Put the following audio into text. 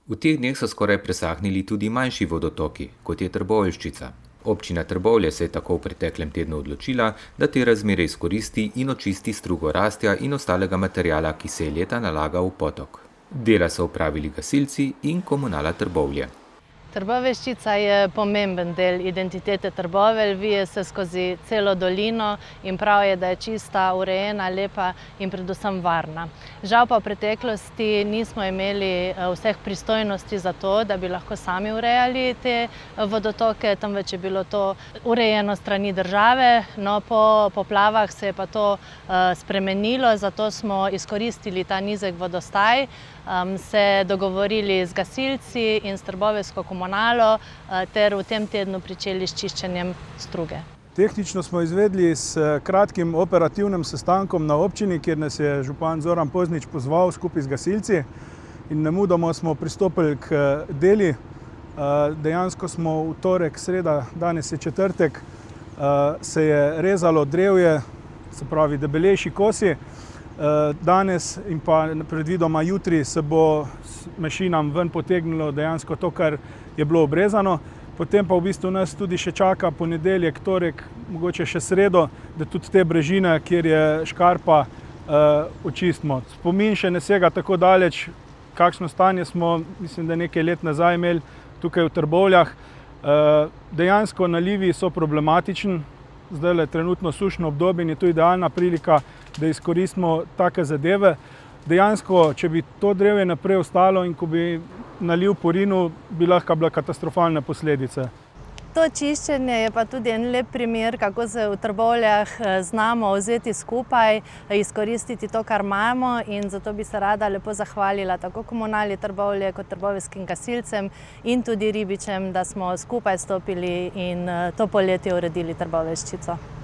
V teh dneh so skoraj presahnili tudi manjši vodotoki, kot je Trboveljščica. Občina Trbovlje se je tako v preteklem tednu odločila, da te razmere izkoristi in očisti strugo rastja in ostalega materiala, ki se je leta nalagal v potok. Dela so opravili gasilci in Komunala Trbovlje. Trboveljščica je pomemben del identitete Trbovelj, vije se skozi celo dolino in prav je, da je čista, urejena, lepa in predvsem varna. Žal pa v preteklosti nismo imeli vseh pristojnosti za to, da bi lahko sami urejali te vodotoke, temveč je bilo to urejeno strani države. No, po poplavah se je pa to spremenilo, zato smo izkoristili ta nizek vodostaj, se dogovorili z gasilci in s Trboveljsko komunalo ter v tem tednu pričeli s čiščenjem struge. Tehnično smo izvedli s kratkim operativnim sestankom na občini, kjer nas je župan Zoran Poznič pozval skupaj z gasilci in nemudoma smo pristopili k deli. Dejansko smo v torek, sreda, danes je četrtek, se je rezalo drevje, se pravi debelejši kosi. Danes in pa predvidoma jutri se bo s mašinam ven potegnilo dejansko to, kar je bilo obrezano. Potem pa v bistvu nas tudi še čaka ponedeljek, torek, mogoče še sredo, da tudi te brežine, kjer je škarpa, očistimo. Spomin še ne sega tako daleč, kakšno stanje smo, mislim, da nekaj let nazaj imeli tukaj v Trbovljah. Dejansko nalivi so problematični. Zdaj je trenutno sušno obdobje in je to idealna prilika, da izkoristimo take zadeve. Dejansko, če bi to drevje naprej ostalo in ko bi naliv porinil, bi lahko bile katastrofalne posledice. To čiščenje je pa tudi en lep primer, kako se v Trbovljah znamo vzeti skupaj, izkoristiti to, kar imamo, in zato bi se rada lepo zahvalila tako Komunali Trbovlje kot trboveljskim gasilcem in tudi ribičem, da smo skupaj stopili in to poletje uredili Trboveljščico.